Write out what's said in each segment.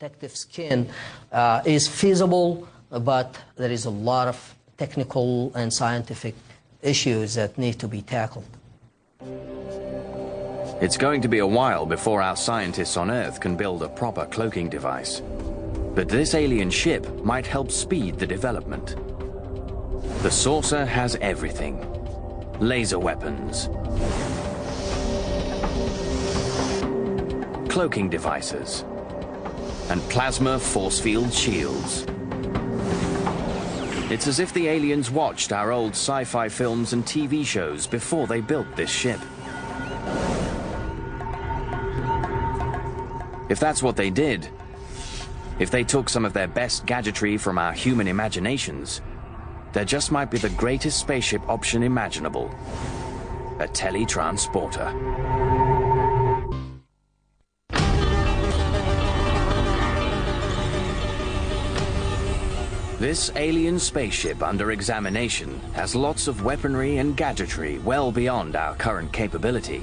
protective skin is feasible, but there is a lot of technical and scientific issues that need to be tackled. It's going to be a while before our scientists on Earth can build a proper cloaking device. But this alien ship might help speed the development. The saucer has everything: laser weapons, cloaking devices, and plasma force field shields. It's as if the aliens watched our old sci-fi films and TV shows before they built this ship. If that's what they did, if they took some of their best gadgetry from our human imaginations, there just might be the greatest spaceship option imaginable: a teletransporter. This alien spaceship under examination has lots of weaponry and gadgetry well beyond our current capability,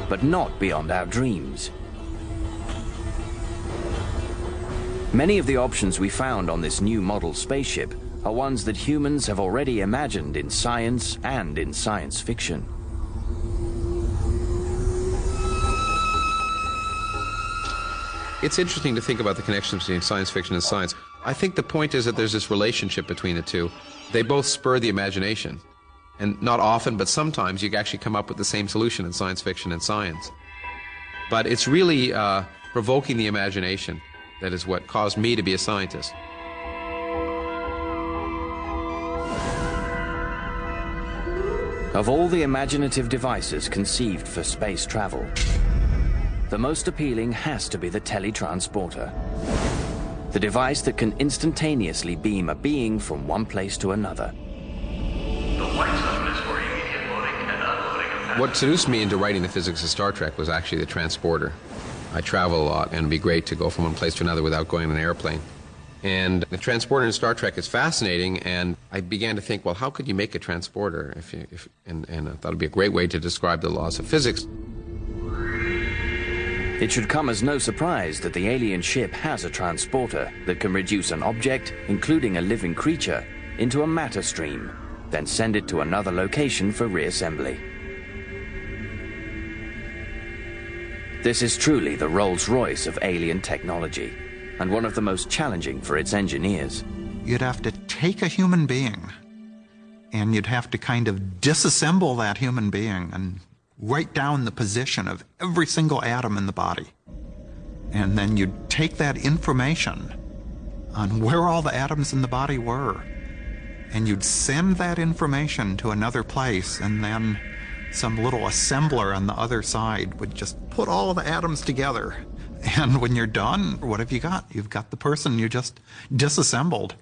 but not beyond our dreams. Many of the options we found on this new model spaceship are ones that humans have already imagined in science and in science fiction. It's interesting to think about the connections between science fiction and science. I think the point is that there's this relationship between the two. They both spur the imagination. And not often, but sometimes you actually come up with the same solution in science fiction and science. But it's really provoking the imagination that is what caused me to be a scientist. Of all the imaginative devices conceived for space travel, the most appealing has to be the teletransporter. The device that can instantaneously beam a being from one place to another. The flight zone is for immediate loading and unloading of passengers. What seduced me into writing the physics of Star Trek was actually the transporter. I travel a lot, and it'd be great to go from one place to another without going on an airplane. And the transporter in Star Trek is fascinating, and I began to think, well, how could you make a transporter? And I thought it'd be a great way to describe the laws of physics. It should come as no surprise that the alien ship has a transporter that can reduce an object, including a living creature, into a matter stream, then send it to another location for reassembly. This is truly the Rolls-Royce of alien technology, and one of the most challenging for its engineers. You'd have to take a human being, and you'd have to kind of disassemble that human being and write down the position of every single atom in the body. And then you'd take that information on where all the atoms in the body were, and you'd send that information to another place, and then some little assembler on the other side would just put all of the atoms together. And when you're done, what have you got? You've got the person you just disassembled.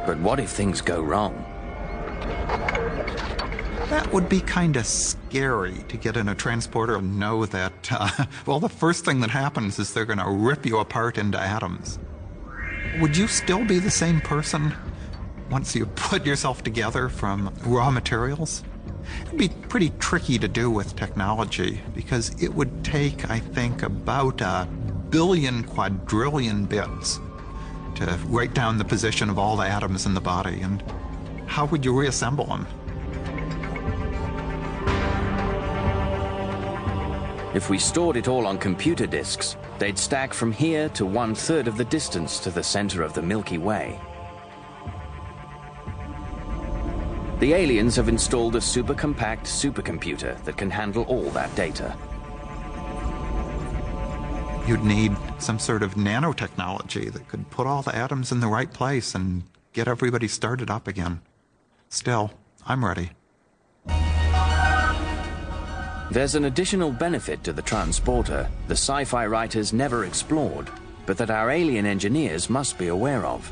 But what if things go wrong? That would be kind of scary to get in a transporter and know that, well, the first thing that happens is they're going to rip you apart into atoms. Would you still be the same person once you put yourself together from raw materials? It'd be pretty tricky to do with technology because it would take, I think, about 1 billion quadrillion bits to write down the position of all the atoms in the body, and how would you reassemble them? If we stored it all on computer disks, they'd stack from here to 1/3 of the distance to the center of the Milky Way. The aliens have installed a super compact supercomputer that can handle all that data. You'd need some sort of nanotechnology that could put all the atoms in the right place and get everybody started up again. Still, I'm ready. There's an additional benefit to the transporter the sci-fi writers never explored, but that our alien engineers must be aware of.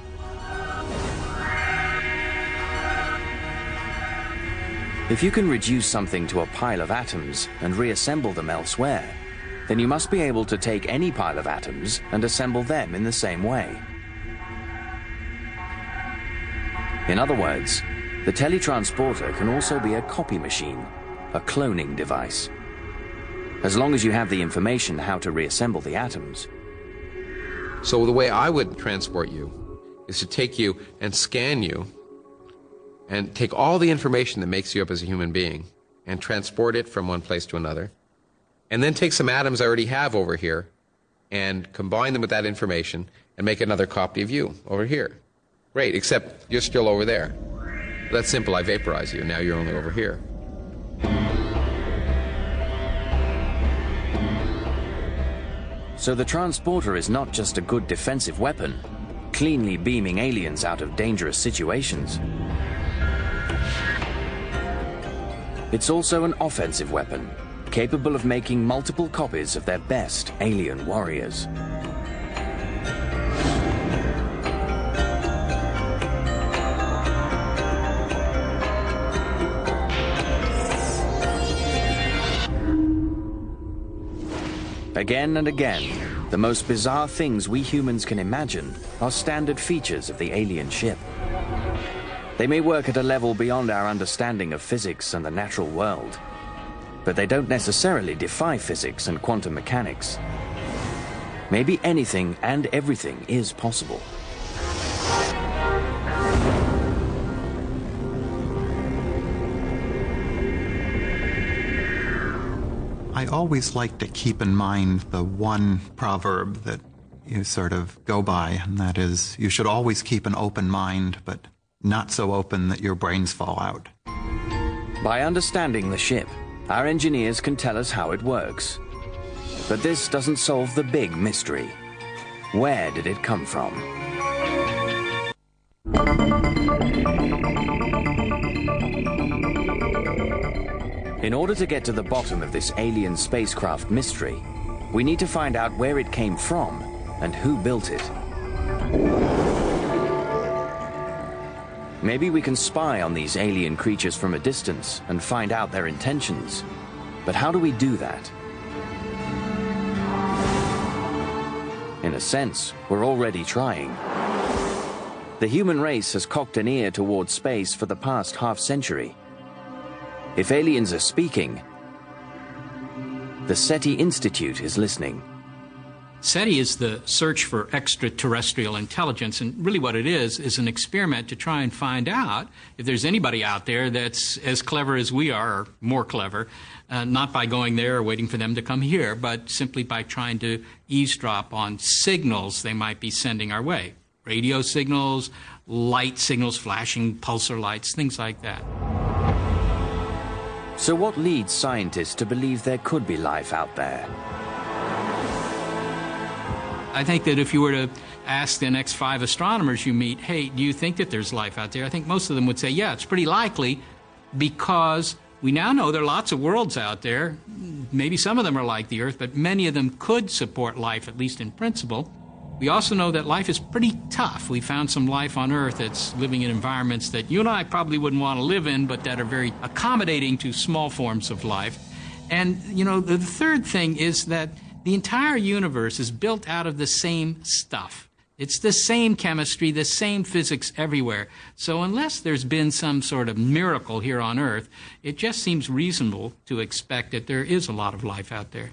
If you can reduce something to a pile of atoms and reassemble them elsewhere, then you must be able to take any pile of atoms and assemble them in the same way. In other words, The teletransporter can also be a copy machine, a cloning device. As long as you have the information how to reassemble the atoms. So the way I would transport you is to take you and scan you and take all the information that makes you up as a human being and transport it from one place to another, and then take some atoms I already have over here and combine them with that information and make another copy of you over here. Great, except you're still over there. That's simple, I vaporize you, now you're only over here. So the transporter is not just a good defensive weapon, cleanly beaming aliens out of dangerous situations. It's also an offensive weapon, capable of making multiple copies of their best alien warriors. Again and again, the most bizarre things we humans can imagine are standard features of the alien ship. They may work at a level beyond our understanding of physics and the natural world, but they don't necessarily defy physics and quantum mechanics. Maybe anything and everything is possible. I always like to keep in mind the one proverb that you sort of go by, and that is, you should always keep an open mind, but not so open that your brains fall out. By understanding the ship, our engineers can tell us how it works. But this doesn't solve the big mystery. Where did it come from? In order to get to the bottom of this alien spacecraft mystery, we need to find out where it came from and who built it. Maybe we can spy on these alien creatures from a distance and find out their intentions. But how do we do that? In a sense, we're already trying. The human race has cocked an ear towards space for the past half-century. If aliens are speaking, the SETI Institute is listening. SETI is the search for extraterrestrial intelligence, and really what it is an experiment to try and find out if there's anybody out there that's as clever as we are, or more clever, not by going there or waiting for them to come here, but simply by trying to eavesdrop on signals they might be sending our way. Radio signals, light signals, flashing pulsar lights, things like that. So what leads scientists to believe there could be life out there? I think that if you were to ask the next 5 astronomers you meet, hey, do you think that there's life out there? I think most of them would say, yeah, it's pretty likely, because we now know there are lots of worlds out there. Maybe some of them are like the Earth, but many of them could support life, at least in principle. We also know that life is pretty tough. We found some life on Earth that's living in environments that you and I probably wouldn't want to live in, but that are very accommodating to small forms of life. And, you know, the third thing is that the entire universe is built out of the same stuff. It's the same chemistry, the same physics everywhere. So unless there's been some sort of miracle here on Earth, it just seems reasonable to expect that there is a lot of life out there.